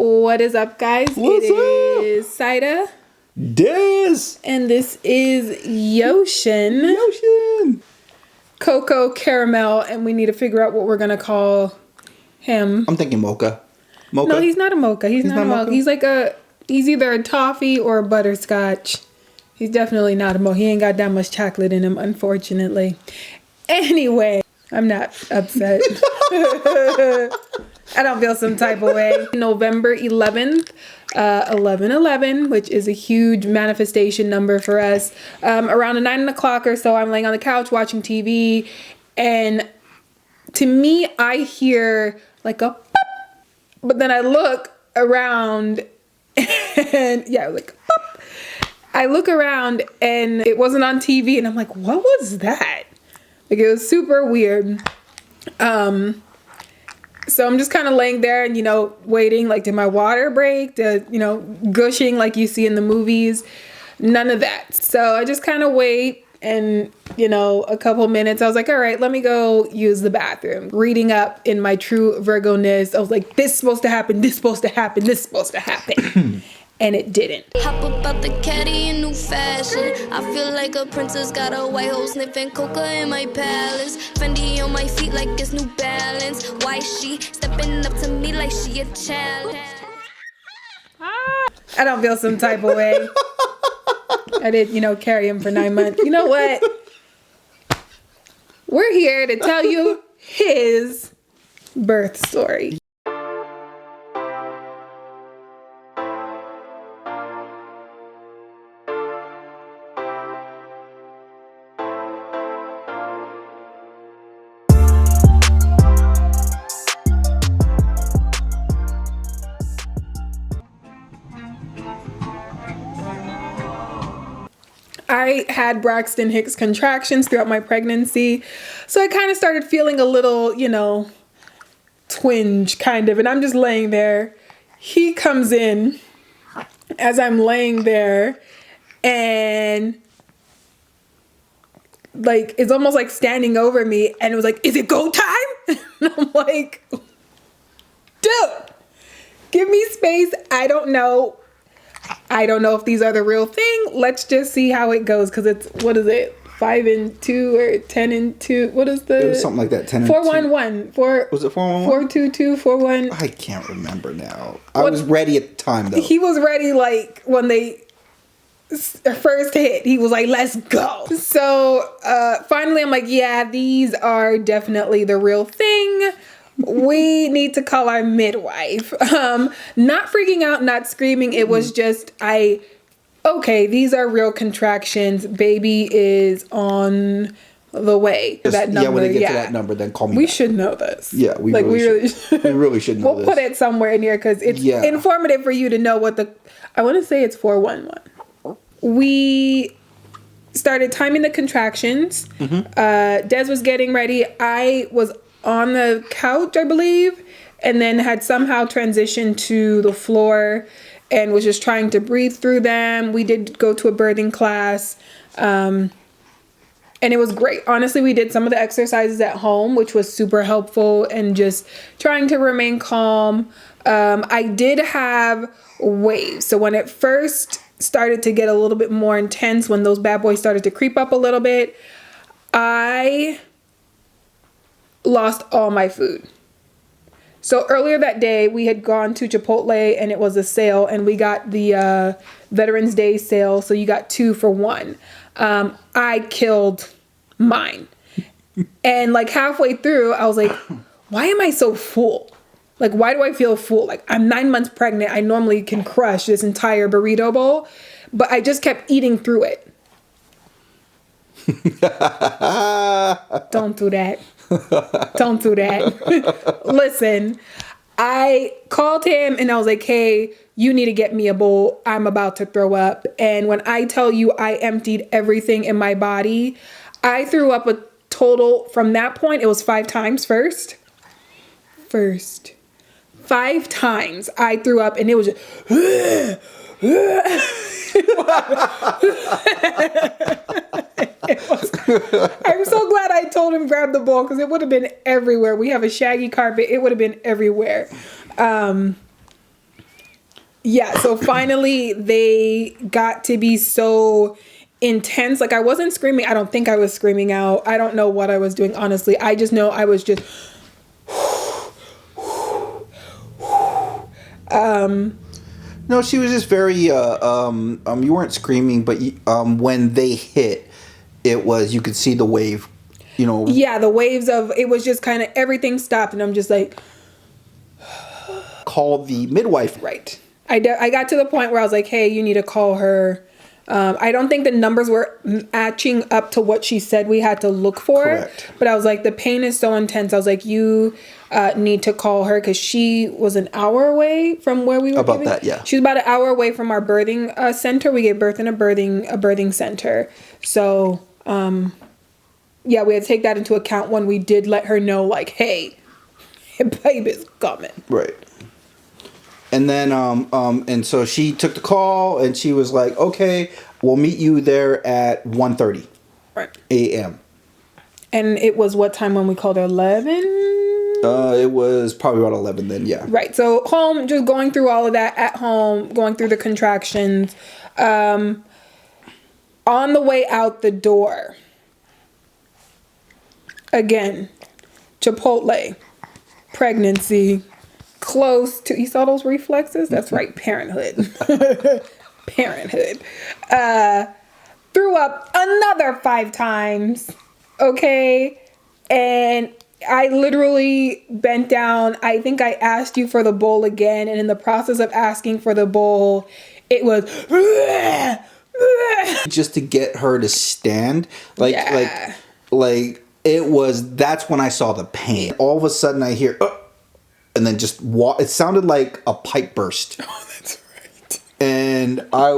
What is up, guys? What's up? Is Sida. Des. And this is Yoshun. Yoshun. Cocoa Caramel, and we need to figure out what we're going to call him. I'm thinking mocha. Mocha? No, he's not a mocha. He's not a mocha. He's either a toffee or a butterscotch. He's definitely not a mocha. He ain't got that much chocolate in him, unfortunately. Anyway, I'm not upset. I don't feel some type of way. November 11th, 11/11, which is a huge manifestation number for us. Around 9 o'clock or so, I'm laying on the couch watching TV, and to me, I hear like a pop, but then I look around and yeah, like pop. I look around and it wasn't on TV, and I'm like, what was that? Like, it was super weird. So I'm just kind of laying there and, waiting, like, did my water break? Gushing like you see in the movies? None of that. So I just kind of wait, and, a couple minutes, I was like, all right, let me go use the bathroom. Reading up in my true Virgo-ness, I was like, this is supposed to happen, this is supposed to happen, this is supposed to happen. And it didn't. Hop about the caddy in new fashion. I feel like a princess, got a white hole sniffing coca in my palace. Fendi on my feet like it's New Balance. Why she stepping up to me like she a challenge? I don't feel some type of way. I did, carry him for 9 months. You know what? We're here to tell you his birth story. I had Braxton Hicks contractions throughout my pregnancy. So I kind of started feeling a little, twinge kind of. And I'm just laying there. He comes in as I'm laying there, and like, it's almost like standing over me. And it was like, is it go time? And I'm like, dude, give me space. I don't know if these are the real thing. Let's just see how it goes. Because it's, what is it? 5 and 2 or 10 and 2? What is the? It was something like that. 10 and 411. 4. Was it 411? 422, 41. I can't remember now. I was ready at the time, though. He was ready, like, when they first hit. He was like, let's go. So finally, I'm like, yeah, these are definitely the real thing. We need to call our midwife. Not freaking out, not screaming. It was just, okay, these are real contractions. Baby is on the way. That number. Yeah, when they get to that number, then call me We back. should know this. Yeah, we really should. We really should know this. We'll put it somewhere in here because it's informative for you to know what I want to say it's 411. We started timing the contractions. Mm-hmm. Des was getting ready. I was on the couch, I believe, and then had somehow transitioned to the floor and was just trying to breathe through them. We did go to a birthing class, and it was great. Honestly, we did some of the exercises at home, which was super helpful, and just trying to remain calm. I did have waves. So when it first started to get a little bit more intense, when those bad boys started to creep up a little bit, I lost all my food. So earlier that day, we had gone to Chipotle, and it was a sale, and we got the Veterans Day sale. So you got 2 for 1. I killed mine. And like halfway through, I was like, why am I so full? Like, why do I feel full? Like, I'm 9 months pregnant. I normally can crush this entire burrito bowl, but I just kept eating through it. Don't do that. Don't do that. Listen, I called him and I was like, hey, you need to get me a bowl. I'm about to throw up. And when I tell you I emptied everything in my body, I threw up a total, from that point, it was 5 times first. 5 times I threw up, and it was just, I'm so glad I told him grab the bowl, because it would have been everywhere. We have a shaggy carpet. It would have been everywhere. Yeah, so finally they got to be so intense. Like, I wasn't screaming. I don't think I was screaming out. I don't know what I was doing, honestly. I just know I was just... No, she was just very, you weren't screaming, but when they hit, it was, you could see the wave, you know. Yeah, the waves of, it was just kind of, everything stopped, and I'm just like... Call the midwife. Right. I got to the point where I was like, hey, you need to call her. I don't think the numbers were matching up to what she said we had to look for. Correct. But I was like, the pain is so intense. I was like, you need to call her, because she was an hour away from where we were. About that, yeah. She was about an hour away from our birthing center. We gave birth in a birthing center. So, yeah, we had to take that into account when we did let her know, like, hey, baby's coming. Right. And then, and so she took the call, and she was like, okay, we'll meet you there at 1:30 a.m. And it was what time when we called her? 11? It was probably about 11 then, yeah. Right. So home, just going through all of that at home, going through the contractions. On the way out the door, again, Chipotle, pregnancy, close to, you saw those reflexes? That's right, parenthood. Parenthood. Threw up another 5 times. Okay. And I literally bent down. I think I asked you for the bowl again. And in the process of asking for the bowl, it was just to get her to stand. Like it was, that's when I saw the pain. All of a sudden I hear, and then just it sounded like a pipe burst. Oh, that's right. And I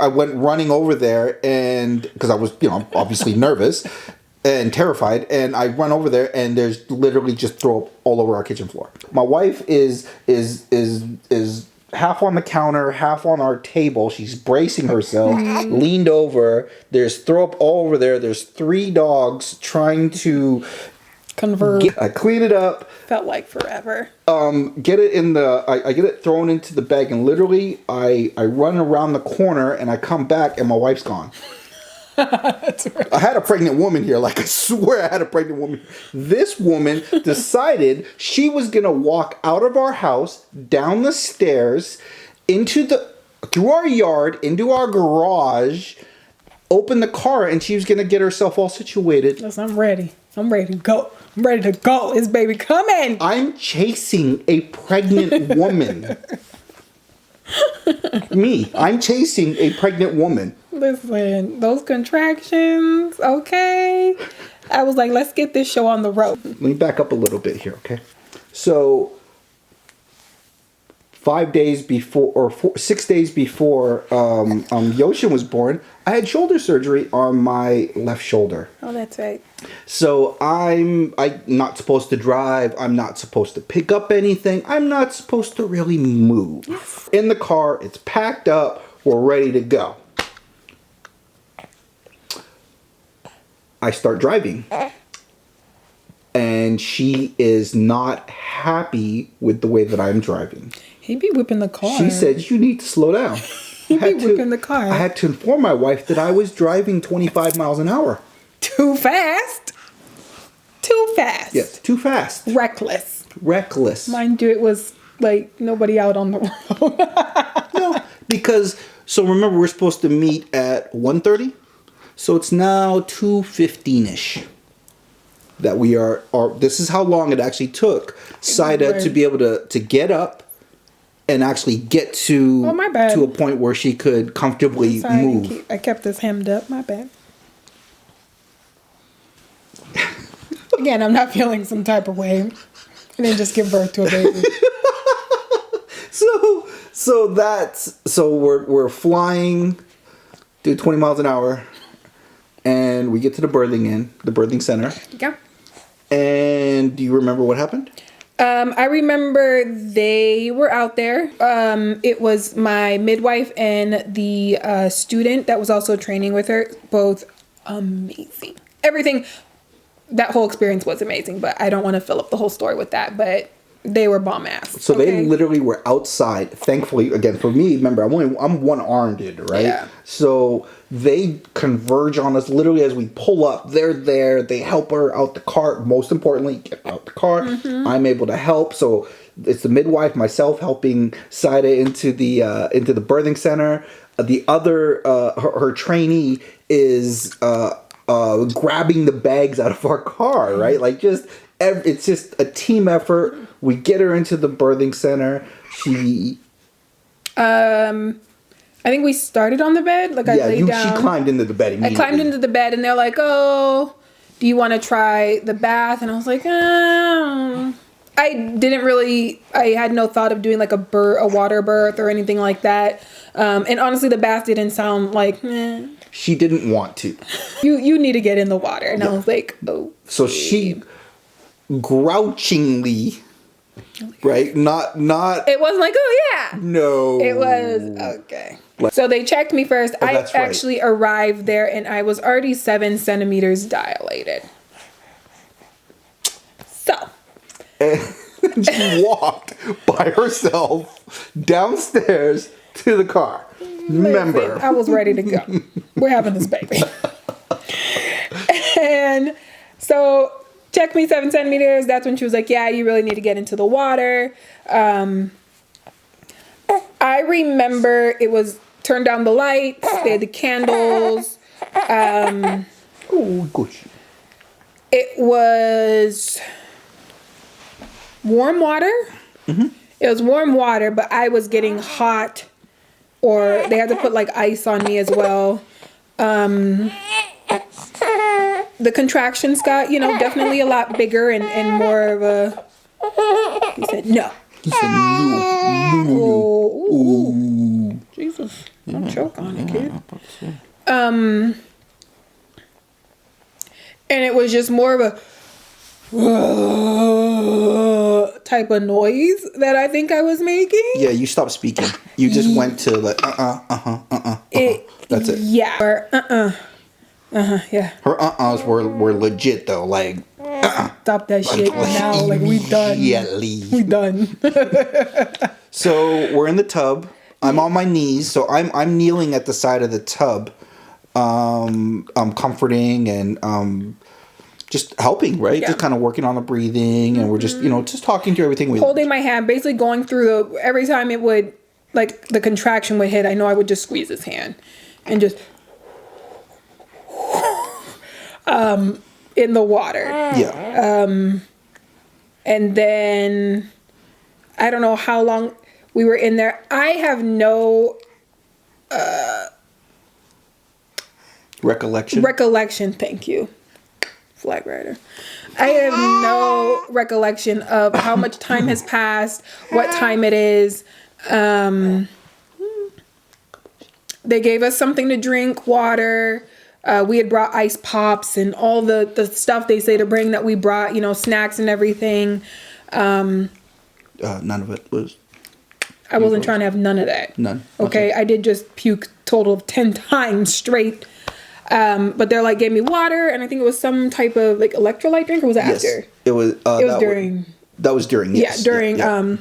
went running over there, and because I was, obviously nervous and terrified, and I run over there, and there's literally just throw up all over our kitchen floor. My wife is half on the counter, half on our table. She's bracing herself, leaned over. There's throw up all over there. There's 3 dogs trying to convert. I clean it up. Felt like forever. Get it in I get it thrown into the bag, and literally I run around the corner, and I come back, and my wife's gone. That's right. I had a pregnant woman here. Like, I swear I had a pregnant woman. This woman decided she was going to walk out of our house, down the stairs, through our yard, into our garage, open the car, and she was going to get herself all situated. Listen, I'm ready. I'm ready to go. I'm ready to go. Is baby coming? I'm chasing a pregnant woman. I'm chasing a pregnant woman. Listen, those contractions, okay? I was like, let's get this show on the road. Let me back up a little bit here, okay? So, 6 days before Yoshun was born, I had shoulder surgery on my left shoulder. Oh, that's right. So I'm not supposed to drive. I'm not supposed to pick up anything. I'm not supposed to really move. Yes. In the car, it's packed up. We're ready to go. I start driving. And she is not happy with the way that I'm driving. He be whipping the car. She said, you need to slow down. He be whipping the car. I had to inform my wife that I was driving 25 miles an hour. Too fast. Too fast. Yes, too fast. Reckless. Mind you, it was like nobody out on the road. No, because, so remember, we're supposed to meet at 1:30. So it's now 2:15-ish. That we are this is how long it actually took Sida to be able to get up and actually get to a point where she could comfortably move. I kept this hemmed up. My bad. Again, I'm not feeling some type of way. I didn't just give birth to a baby. So we're flying, do 20 miles an hour, and we get to the birthing center. Yeah. And do you remember what happened? I remember they were out there. It was my midwife and the student that was also training with her. Both amazing. Everything, that whole experience was amazing, but I don't want to fill up the whole story with that. But They were bomb ass. So they literally were outside. Thankfully, again, for me, remember, I'm one-armed, right? Yeah. So they converge on us literally as we pull up. They're there. They help her out the cart. Most importantly, get out the cart. Mm-hmm. I'm able to help. So it's the midwife, myself, helping Sida into the birthing center. The other, her trainee is grabbing the bags out of our car, right? Like it's just a team effort. We get her into the birthing center. I think we started on the bed. Like I laid down. She climbed into the bed immediately. I climbed into the bed and they're like, "Oh, do you want to try the bath?" And I was like, I had no thought of doing like a water birth or anything like that. And honestly, the bath didn't sound like, She didn't want to. You need to get in the water. And I was like, oh. So she grouchingly, right? Not. It wasn't like, oh yeah. No. It was, okay. So they checked me first. I actually arrived there and I was already 7 centimeters dilated. So. She walked by herself downstairs to the car. Remember. I was ready to go. We're having this baby. And so checked me 7 centimeters. That's when she was like, yeah, you really need to get into the water. I remember it was turn down the lights. They had the candles. Oh, gosh. It was warm water. Mm-hmm. It was warm water, but I was getting hot, or they had to put like ice on me as well. The contractions got, definitely a lot bigger and more of a. He said no. He said no. Ooh. Jesus, don't choke on it, kid. And it was just more of a type of noise that I think I was making. Yeah, you stopped speaking. You just went to like That's it. Yeah. Or yeah. Her uh-uhs were legit though, like Stop that shit now. Like we done. We done. So we're in the tub. I'm on my knees, so I'm kneeling at the side of the tub. I'm comforting and just helping, right? Yeah. Just kind of working on the breathing, and we're just, just talking through everything. Holding my hand, basically going through every time it would, like the contraction would hit, I know I would just squeeze his hand and just in the water. Yeah. And then I don't know how long we were in there. I have no recollection. Thank you, flag rider. I have no recollection of how much time has passed, what time it is. They gave us something to drink, water. We had brought ice pops and all the stuff they say to bring that we brought, snacks and everything. None of it was. I wasn't trying to have none of that. None. Okay. I did just puke total of 10 times straight. But they're like, gave me water, and I think it was some type of like electrolyte drink, or was it after? It was. It was during. That was during. Yes. Yeah, during. Yeah.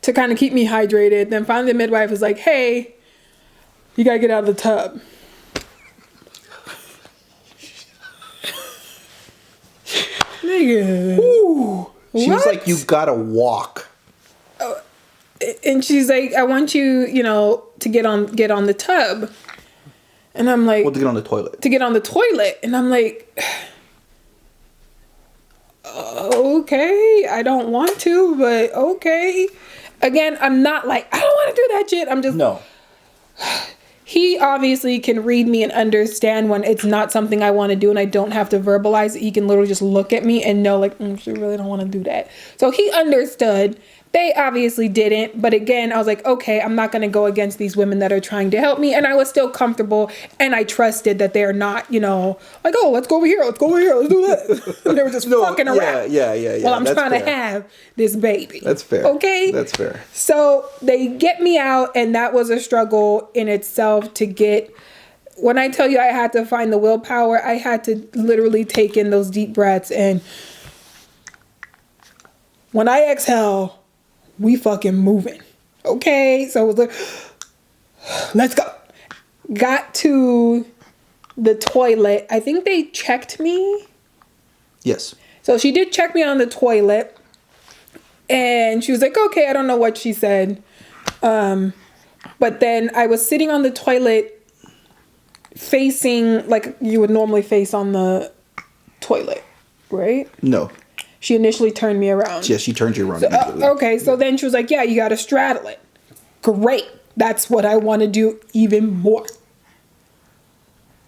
To kind of keep me hydrated. Then finally, the midwife was like, "Hey, you gotta get out of the tub." Nigga. Ooh. She was like, "You gotta walk." And she's like, "I want you, to get on the tub." And I'm like... Well, to get on the toilet. To get on the toilet. And I'm like... Okay, I don't want to, but okay. Again, I'm not like, I don't want to do that shit. I'm just... No. He obviously can read me and understand when it's not something I want to do and I don't have to verbalize it. He can literally just look at me and know, like, she really don't want to do that. So he understood. They obviously didn't. But again, I was like, okay, I'm not going to go against these women that are trying to help me. And I was still comfortable. And I trusted that they're not, like, oh, let's go over here. Let's go over here. Let's do that. And they were just fucking around. Yeah. While I'm trying to have this baby. That's fair. Okay? That's fair. So they get me out. And that was a struggle in itself to get. When I tell you I had to find the willpower, I had to literally take in those deep breaths and when I exhale, we fucking moving. Okay? So it was like, let's go. Got to the toilet. I think they checked me. Yes. So she did check me on the toilet. And she was like, okay, I don't know what she said. But then I was sitting on the toilet facing like you would normally face on the toilet, right? No. She initially turned me around. Yeah, she turned you around. So, okay, so then she was like, yeah, you got to straddle it. Great. That's what I want to do even more.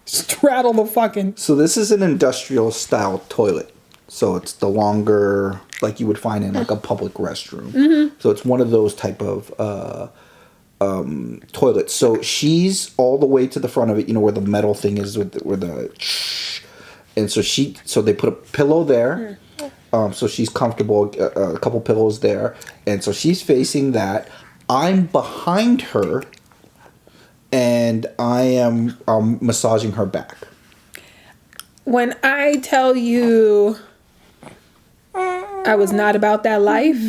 Straddle the fucking... So this is an industrial style toilet. So it's the longer, like you would find in like a public restroom. Mm-hmm. So it's one of those type of toilets. So she's all the way to the front of it, you know, where the metal thing is where the... And so they put a pillow there. So she's comfortable, a couple pillows there. And so she's facing that. I'm behind her. And I am massaging her back. When I tell you I was not about that life.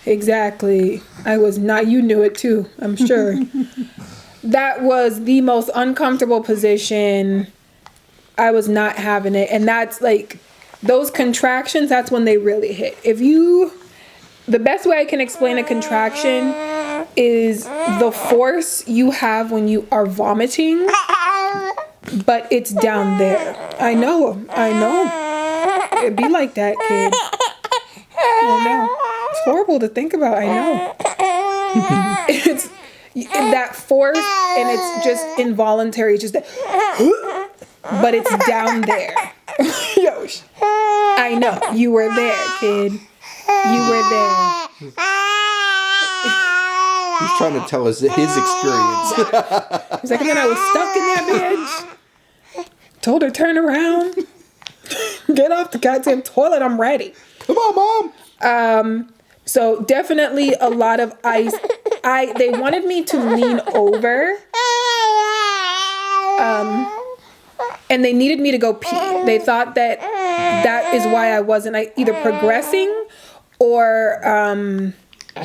Exactly. I was not. You knew it too, I'm sure. That was the most uncomfortable position. I was not having it. And that's like, those contractions, that's when they really hit. The best way I can explain a contraction is the force you have when you are vomiting, but it's down there. I know. It'd be like that, kid. I know. It's horrible to think about. I know. It's that force, and it's just involuntary. It's just that, but it's down there. Yosh. I know. You were there, kid. You were there. He's trying to tell us his experience. He's like, and then I was stuck in that bitch. Told her, turn around. Get off the goddamn toilet. I'm ready. Come on, Mom. So definitely a lot of ice. They wanted me to lean over. And they needed me to go pee. They thought that is why I wasn't either progressing or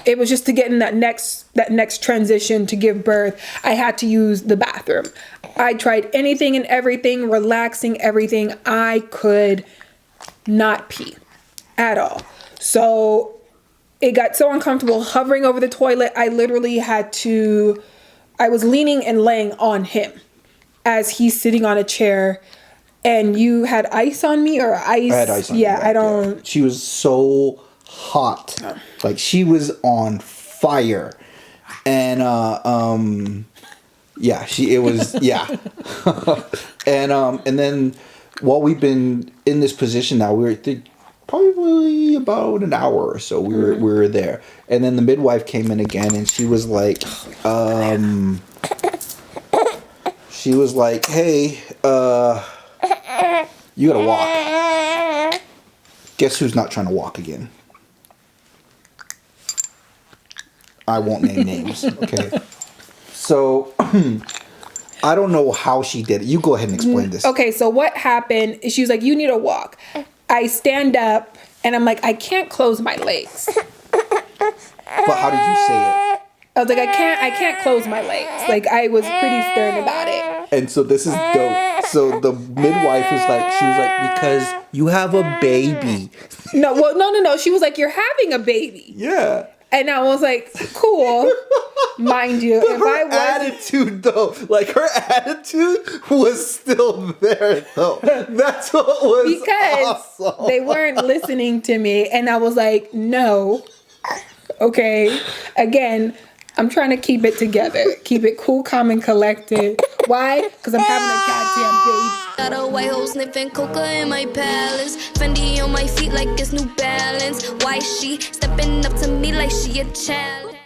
it was just to get in that next transition to give birth. I had to use the bathroom. I tried anything and everything, relaxing everything. I could not pee at all. So it got so uncomfortable hovering over the toilet. I literally I was leaning and laying on him as he's sitting on a chair. And you had ice on me or ice? I had ice on me. Yeah, I don't... Yeah. She was so hot. Like, she was on fire. And, yeah, it was, yeah. And then while we've been in this position now, we were probably about an hour or so we were there. And then the midwife came in again and she was like, hey, you gotta walk. Guess who's not trying to walk again? I won't name names, okay? So, I don't know how she did it. You go ahead and explain this. Okay, so what happened is she was like, you need to walk. I stand up and I'm like, I can't close my legs. But how did you say it? I was like, I can't close my legs. Like, I was pretty stern about it. And so this is dope. So the midwife was like, because you have a baby. No. She was like, you're having a baby. Yeah. And I was like, cool. Mind you, but her attitude, though, like her attitude was still there, though. That's what was awesome. They weren't listening to me. And I was like, no. Okay. Again, I'm trying to keep it together. Keep it cool, calm, and collected. Why? Because I'm having a goddamn baby. Got a white hole sniffing coca in my palace. Fendi on my feet like it's New Balance. Why she stepping up to me like she a challenge?